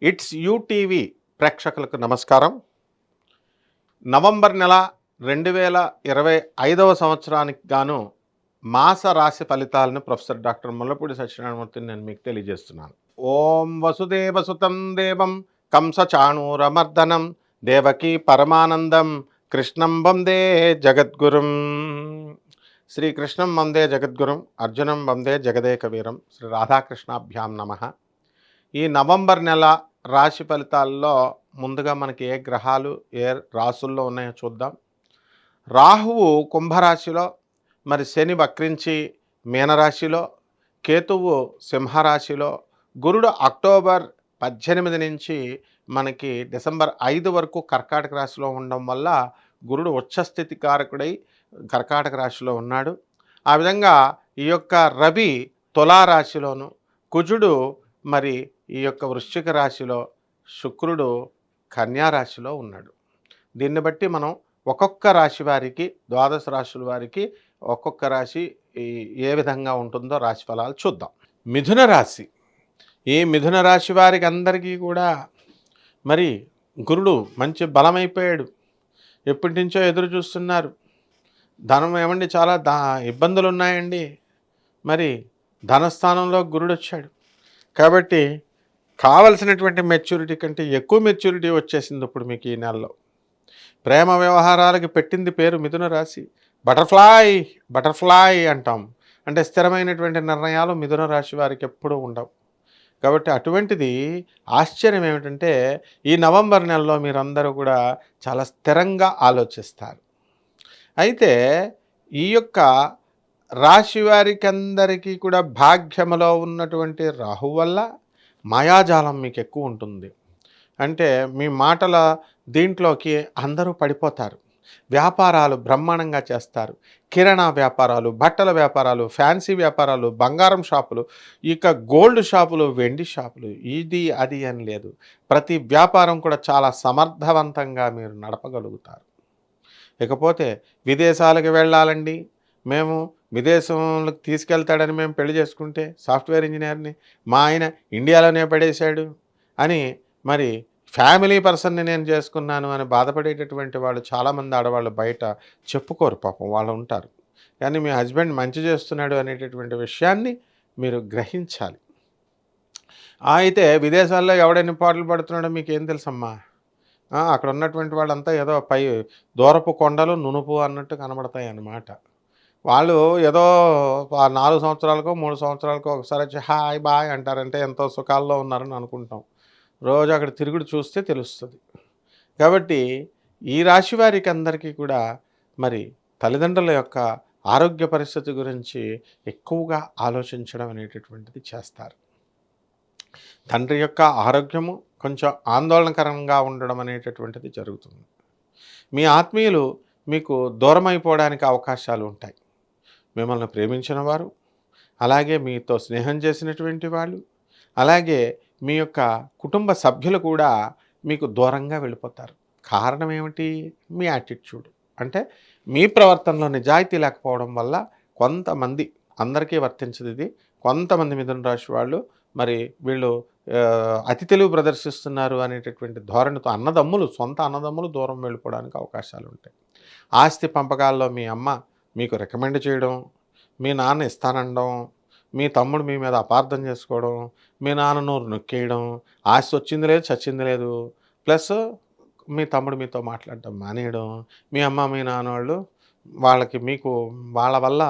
It's UTV ప్రేక్షకులకు నమస్కారం. November నెల 2025 సంవత్సరానికి గాను మాస రాశి ఫలితాలను ప్రొఫెసర్ డాక్టర్ ముల్లపూడి సత్యనారాయణమూర్తిని నేను మీకు తెలియజేస్తున్నాను. ఓం వసుదేవసుతం దేవం కంసచాణూరమర్దనం దేవకీ పరమానందం కృష్ణం వందే జగద్గురుం. శ్రీకృష్ణం వందే జగద్గురుం అర్జునం వందే జగదేక వీరం శ్రీ రాధాకృష్ణాభ్యాం నమః. ఈ నవంబర్ నెల రాశి ఫలితాల్లో ముందుగా మనకి ఏ గ్రహాలు ఏ రాసుల్లో ఉన్నాయో చూద్దాం. రాహువు కుంభరాశిలో, మరి శని వక్రించి మీనరాశిలో, కేతువు సింహరాశిలో, గురుడు అక్టోబర్ 18 నుంచి మనకి డిసెంబర్ 5 వరకు కర్కాటక రాశిలో ఉండడం వల్ల గురుడు ఉచ్చస్థితి కారకుడై కర్కాటక రాశిలో ఉన్నాడు. ఆ విధంగా ఈ యొక్క రవి తులారాశిలోను, కుజుడు మరి ఈ యొక్క వృశ్చిక రాశిలో, శుక్రుడు కన్యా రాశిలో ఉన్నాడు. దీన్ని బట్టి మనం ఒక్కొక్క రాశి వారికి, ద్వాదశ రాశుల వారికి ఒక్కొక్క రాశి ఏ విధంగా ఉంటుందో రాశి ఫలాలు చూద్దాం. మిథున రాశి, ఈ మిథున రాశి వారికి అందరికీ కూడా మరి గురుడు మంచి బలమైపోయాడు. ఎప్పటి నుంచో ఎదురు చూస్తున్నారు. ధనం ఏమండి చాలా ఇబ్బందులు ఉన్నాయండి. మరి ధనస్థానంలో గురుడు వచ్చాడు కాబట్టి కావలసినటువంటి మెచ్యూరిటీ కంటే ఎక్కువ మెచ్యూరిటీ వచ్చేసింది ఇప్పుడు మీకు ఈ నెలలో. ప్రేమ వ్యవహారాలకి పెట్టింది పేరు మిథున రాశి. బటర్ఫ్లై అంటాం. అంటే స్థిరమైనటువంటి నిర్ణయాలు మిథున రాశి వారికి ఎప్పుడూ ఉండవు. కాబట్టి అటువంటిది ఆశ్చర్యం ఏమిటంటే ఈ నవంబర్ నెలలో మీరందరూ కూడా చాలా స్థిరంగా ఆలోచిస్తారు. అయితే ఈ యొక్క రాశి వారికి అందరికీ కూడా భాగ్యములో ఉన్నటువంటి రాహు వల్ల మాయాజాలం మీకు ఎక్కువ ఉంటుంది. అంటే మీ మాటల దీంట్లోకి అందరూ పడిపోతారు. వ్యాపారాలు బ్రహ్మాండంగా చేస్తారు. కిరాణా వ్యాపారాలు, బట్టల వ్యాపారాలు, ఫ్యాన్సీ వ్యాపారాలు, బంగారం షాపులు, ఇక గోల్డ్ షాపులు, వెండి షాపులు, ఇది అది అని లేదు. ప్రతి వ్యాపారం కూడా చాలా సమర్థవంతంగా మీరు నడపగలుగుతారు. ఇకపోతే విదేశాలకు వెళ్ళాలండి, మేము విదేశంలోకి తీసుకెళ్తాడని మేము పెళ్లి చేసుకుంటే సాఫ్ట్వేర్ ఇంజనీర్ని మా ఆయన ఇండియాలోనే పడేశాడు అని మరి ఫ్యామిలీ పర్సన్ని నేను చేసుకున్నాను అని బాధపడేటటువంటి వాళ్ళు చాలామంది ఆడవాళ్ళు బయట చెప్పుకోరు, పాపం వాళ్ళు ఉంటారు. కానీ మీ హస్బెండ్ మంచి చేస్తున్నాడు అనేటటువంటి విషయాన్ని మీరు గ్రహించాలి. అయితే విదేశాల్లో ఎవడెన్ని పాటలు పడుతున్నాడో మీకేం తెలుసమ్మా? అక్కడ ఉన్నటువంటి వాళ్ళంతా ఏదో పై దూరపు కొండలు నునుపు అన్నట్టు కనబడతాయి అన్నమాట. వాళ్ళు ఏదో 4 సంవత్సరాలకో 3 సంవత్సరాలకో ఒకసారి వచ్చి హాయ్ బాయ్ అంటారంటే ఎంతో సుఖాల్లో ఉన్నారని అనుకుంటాం. రోజు అక్కడ తిరుగుడు చూస్తే తెలుస్తుంది. కాబట్టి ఈ రాశి వారికి అందరికీ కూడా మరి తల్లిదండ్రుల యొక్క ఆరోగ్య పరిస్థితి గురించి ఎక్కువగా ఆలోచించడం అనేటటువంటిది చేస్తారు. తండ్రి యొక్క ఆరోగ్యము కొంచెం ఆందోళనకరంగా ఉండడం అనేటటువంటిది జరుగుతుంది. మీ ఆత్మీయులు మీకు దూరం అయిపోవడానికి అవకాశాలు ఉంటాయి. మిమ్మల్ని ప్రేమించిన వారు, అలాగే మీతో స్నేహం చేసినటువంటి వాళ్ళు, అలాగే మీ యొక్క కుటుంబ సభ్యులు కూడా మీకు దూరంగా వెళ్ళిపోతారు. కారణం ఏమిటి? మీ యాటిట్యూడ్. అంటే మీ ప్రవర్తనలో నిజాయితీ లేకపోవడం వల్ల కొంతమంది, అందరికీ వర్తించదు ఇది, కొంతమంది మిథున రాశి వాళ్ళు మరి వీళ్ళు అతి తెలివి ప్రదర్శిస్తున్నారు అనేటటువంటి ధోరణితో సొంత అన్నదమ్ములు దూరం వెళ్ళిపోవడానికి అవకాశాలు ఉంటాయి. ఆస్తి పంపకాల్లో మీ అమ్మ మీకు రికమెండ్ చేయడం, మీ నాన్న ఇస్తానడం, మీ తమ్ముడు మీ మీద అపార్థం చేసుకోవడం, మీ నాన్న నోరు నొక్కేయడం, ఆస్తి వచ్చింది లేదు చచ్చింది లేదు, ప్లస్ మీ తమ్ముడు మీతో మాట్లాడటం మానేయడం, మీ అమ్మ మీ నాన్న వాళ్ళు వాళ్ళ వల్ల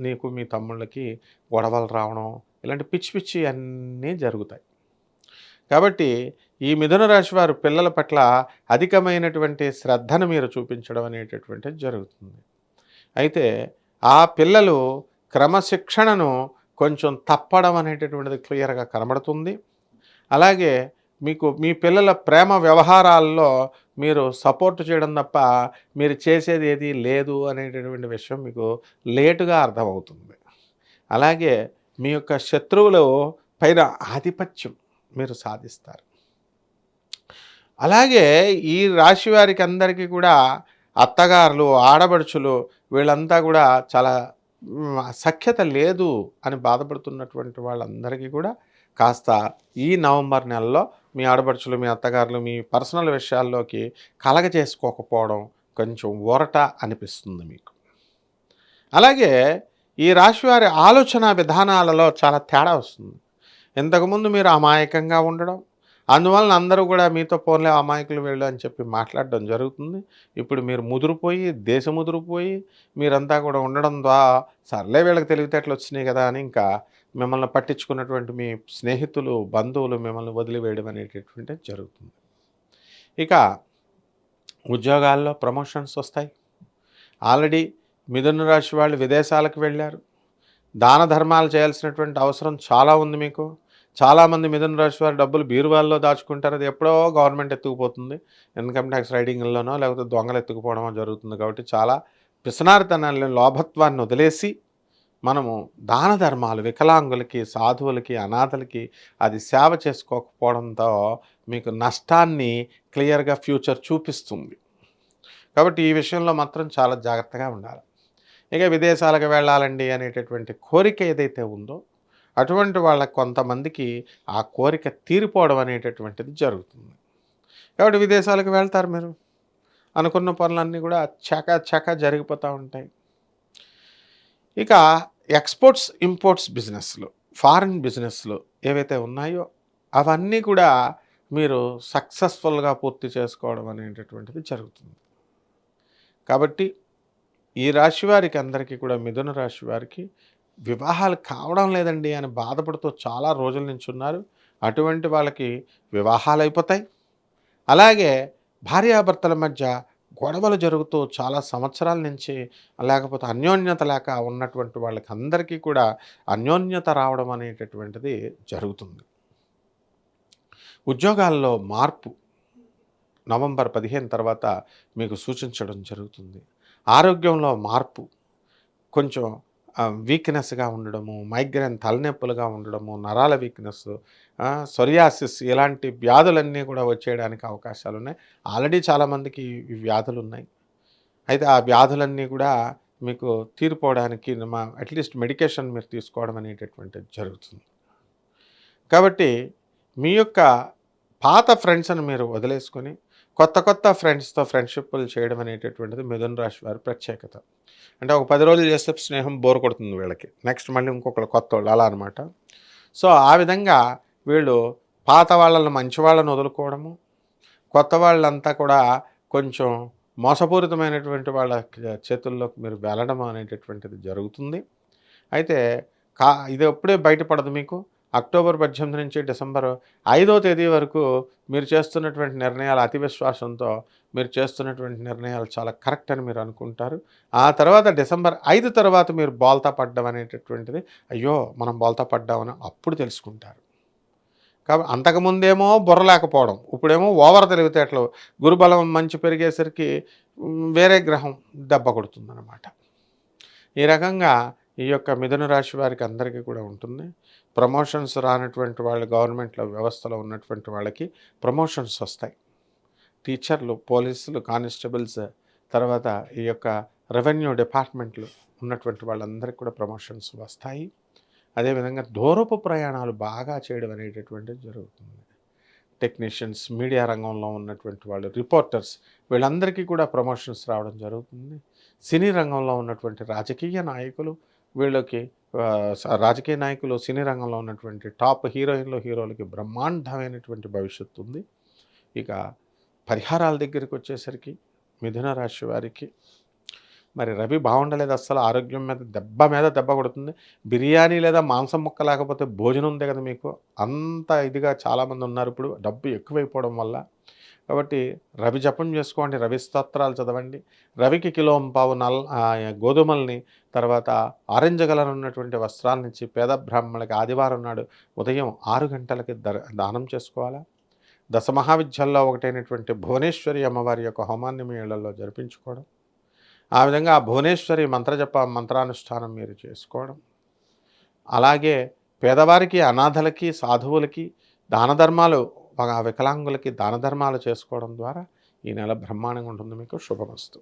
నీకు మీ తమ్ముళ్ళకి గొడవలు రావడం, ఇలాంటి పిచ్చి పిచ్చి అన్నీ జరుగుతాయి. కాబట్టి ఈ మిథున రాశి వారు పిల్లల పట్ల అధికమైనటువంటి శ్రద్ధను మీరు చూపించడం అనేటటువంటిది జరుగుతుంది. అయితే ఆ పిల్లలు క్రమశిక్షణను కొంచెం తప్పడం అనేటటువంటిది క్లియర్గా కనబడుతుంది. అలాగే మీకు మీ పిల్లల ప్రేమ వ్యవహారాల్లో మీరు సపోర్ట్ చేయడం తప్ప మీరు చేసేది ఏది లేదు అనేటటువంటి విషయం మీకు లేటుగా అర్థమవుతుంది. అలాగే మీ యొక్క శత్రువులు పైన ఆధిపత్యం మీరు సాధిస్తారు. అలాగే ఈ రాశి వారికి అందరికీ కూడా అత్తగారులు, ఆడబడుచులు వీళ్ళంతా కూడా చాలా సఖ్యత లేదు అని బాధపడుతున్నటువంటి వాళ్ళందరికీ కూడా కాస్త ఈ నవంబర్ నెలలో మీ ఆడపడుచులు, మీ అత్తగారులు మీ పర్సనల్ విషయాల్లోకి కలగజేసుకోకపోవడం కొంచెం ఊరట అనిపిస్తుంది మీకు. అలాగే ఈ రాశివారి ఆలోచన విధానాలలో చాలా తేడా వస్తుంది. ఇంతకుముందు మీరు అమాయకంగా ఉండడం, అందువలన అందరూ కూడా మీతో పోన్లే అమాయకులు వీళ్ళు అని చెప్పి మాట్లాడడం జరుగుతుంది. ఇప్పుడు మీరు ముదిరిపోయి, దేశం ముదిరిపోయి మీరంతా కూడా ఉండడం ద్వారా సర్లే వీళ్ళకి తెలివితేటలు వచ్చినాయి కదా అని ఇంకా మిమ్మల్ని పట్టించుకున్నటువంటి మీ స్నేహితులు, బంధువులు మిమ్మల్ని వదిలివేయడం అనేటటువంటిది జరుగుతుంది. ఇక ఉద్యోగాల్లో ప్రమోషన్స్ వస్తాయి. ఆల్రెడీ మిథున రాశి వాళ్ళు విదేశాలకు వెళ్ళారు. దాన ధర్మాలు చేయాల్సినటువంటి అవసరం చాలా ఉంది మీకు. చాలామంది మిథున రాశి వారి డబ్బులు బీరువాల్లో దాచుకుంటారు. అది ఎప్పుడో గవర్నమెంట్ ఎత్తుకుపోతుంది. ఇన్కమ్ ట్యాక్స్ రైడింగ్‌ల్లోనో లేకపోతే దొంగలు ఎత్తుకుపోవడమో జరుగుతుంది. కాబట్టి చాలా పిసనారితనాన్ని, లోభత్వాన్ని వదిలేసి మనము దాన ధర్మాలు వికలాంగులకి, సాధువులకి, అనాథలకి అది సేవ చేసుకోకపోవడంతో మీకు నష్టాన్ని క్లియర్‌గా ఫ్యూచర్ చూపిస్తుంది. కాబట్టి ఈ విషయంలో మాత్రం చాలా జాగ్రత్తగా ఉండాలి. ఇక విదేశాలకు వెళ్ళాలండి అనేటటువంటి కోరిక ఏదైతే ఉందో అటువంటి వాళ్ళకి కొంతమందికి ఆ కోరిక తీరిపోవడం అనేటటువంటిది జరుగుతుంది. కాబట్టి విదేశాలకు వెళ్తారు మీరు. అనుకున్న పనులన్నీ కూడా చకా జరిగిపోతూ ఉంటాయి. ఇక ఎక్స్‌పోర్ట్స్, ఇంపోర్ట్స్ బిజినెస్‌లు, ఫారిన్ బిజినెస్‌లు ఏవైతే ఉన్నాయో అవన్నీ కూడా మీరు సక్సెస్‌ఫుల్‌గా పూర్తి చేసుకోవడం అనేటటువంటిది జరుగుతుంది. కాబట్టి ఈ రాశి వారికి అందరికీ కూడా మిథున రాశి వారికి వివాహాలు కావడం లేదండి అని బాధపడుతూ చాలా రోజుల నుంచి ఉన్నారు. అటువంటి వాళ్ళకి వివాహాలు అయిపోతాయి. అలాగే భార్యాభర్తల మధ్య గొడవలు జరుగుతూ చాలా సంవత్సరాల నుంచి లేకపోతే అన్యోన్యత లేక ఉన్నటువంటి వాళ్ళకి అందరికీ కూడా అన్యోన్యత రావడం అనేటటువంటిది జరుగుతుంది. ఉద్యోగాల్లో మార్పు నవంబర్ 15 తర్వాత మీకు సూచించడం జరుగుతుంది. ఆరోగ్యంలో మార్పు కొంచెం వీక్‌నెస్‌గా ఉండడము, మైగ్రేన్ తలనొప్పులుగా ఉండడము, నరాల వీక్‌నెస్, సొరియాసిస్ ఇలాంటి వ్యాధులన్నీ కూడా వచ్చేయడానికి అవకాశాలున్నాయి. ఆల్రెడీ చాలామందికి ఈ వ్యాధులున్నాయి. అయితే ఆ వ్యాధులన్నీ కూడా మీకు తీరిపోవడానికి అట్‌లీస్ట్ మెడికేషన్ మీరు తీసుకోవడం అనేటటువంటిది జరుగుతుంది. కాబట్టి మీ యొక్క పాత ఫ్రెండ్స్‌ని మీరు వదిలేసుకొని కొత్త ఫ్రెండ్స్‌తో ఫ్రెండ్‌షిప్పులు చేయడం అనేటటువంటిది మిథున రాశి వారి ప్రత్యేకత. అంటే ఒక 10 రోజులు చేస్తే స్నేహం బోర్ కొడుతుంది వీళ్ళకి. నెక్స్ట్ మళ్ళీ ఇంకొకళ్ళు కొత్తోళ్ళు అలా అనమాట. సో ఆ విధంగా వీళ్ళు పాత వాళ్ళని, మంచి వాళ్ళని వదులుకోవడము, కొత్త వాళ్ళంతా కూడా కొంచెం మోసపూరితమైనటువంటి వాళ్ళ చేతుల్లోకి మీరు వెళ్ళడం అనేటటువంటిది జరుగుతుంది. అయితే ఇది ఎప్పుడే బయటపడదు మీకు. అక్టోబర్ 18 నుంచి డిసెంబర్ 5వ తేదీ వరకు మీరు చేస్తున్నటువంటి నిర్ణయాలు అతి విశ్వాసంతో మీరు చేస్తున్నటువంటి నిర్ణయాలు చాలా కరెక్ట్ అని మీరు అనుకుంటారు. ఆ తర్వాత డిసెంబర్ 5 తర్వాత మీరు బోల్తా పడ్డం అనేటటువంటిది అయ్యో మనం బోల్తా పడ్డామని అప్పుడు తెలుసుకుంటారు. కాబట్టి అంతకుముందేమో బుర్ర లేకపోవడం, ఇప్పుడేమో ఓవర్ తెలివితేటలు, గురుబలం మంచి పెరిగేసరికి వేరే గ్రహం దెబ్బ కొడుతుందన్నమాట. ఈ రకంగా ఈ యొక్క మిథున రాశి వారికి అందరికీ కూడా ఉంటుంది. ప్రమోషన్స్ రానటువంటి వాళ్ళు గవర్నమెంట్లో వ్యవస్థలో ఉన్నటువంటి వాళ్ళకి ప్రమోషన్స్ వస్తాయి. టీచర్లు, పోలీసులు, కానిస్టేబుల్స్, తర్వాత ఈ యొక్క రెవెన్యూ డిపార్ట్మెంట్లు ఉన్నటువంటి వాళ్ళందరికీ కూడా ప్రమోషన్స్ వస్తాయి. అదేవిధంగా దూరపు ప్రయాణాలు బాగా చేయడం అనేటటువంటిది జరుగుతుంది. టెక్నీషియన్స్, మీడియా రంగంలో ఉన్నటువంటి వాళ్ళు, రిపోర్టర్స్ వీళ్ళందరికీ కూడా ప్రమోషన్స్ రావడం జరుగుతుంది. సినీ రంగంలో ఉన్నటువంటి రాజకీయ నాయకులు వీళ్ళకి రాజకీయ నాయకులు, సినీ రంగంలో ఉన్నటువంటి టాప్ హీరోయిన్లు, హీరోలకి బ్రహ్మాండమైనటువంటి భవిష్యత్తు ఉంది. ఇక పరిహారాల దగ్గరికి వచ్చేసరికి మిథున రాశి వారికి మరి రవి బాగుండలేదు, అస్సలు ఆరోగ్యం మీద దెబ్బ కొడుతుంది. బిర్యానీ లేదా మాంసం ముక్క లేకపోతే భోజనం ఉంది కదా మీకు, అంత ఇదిగా చాలామంది ఉన్నారు ఇప్పుడు డబ్బు ఎక్కువైపోవడం వల్ల. కాబట్టి రవి జపం చేసుకోండి, రవి స్తోత్రాలు చదవండి. రవికి కిలోంపావు గోధుమల్ని, తర్వాత ఆరెంజ్ కలర్ ఉన్నటువంటి వస్త్రాలనిచ్చి పేద బ్రాహ్మణులకి ఆదివారం నాడు ఉదయం 6 గంటలకి దానం చేసుకోవాలా. దశమహావిద్యల్లో ఒకటైనటువంటి భువనేశ్వరి అమ్మవారి యొక్క హోమాన్ని మీ ఇళ్లలో జరిపించుకోవడం, ఆ విధంగా ఆ భువనేశ్వరి మంత్రజప మంత్రానుష్ఠానం మీరు చేసుకోవడం, అలాగే పేదవారికి, అనాథలకి, సాధువులకి దాన ధర్మాలు, వికలాంగులకి దాన ధర్మాలు చేసుకోవడం ద్వారా ఈ నెల బ్రహ్మాండంగా ఉంటుంది. మీకు శుభమస్తు.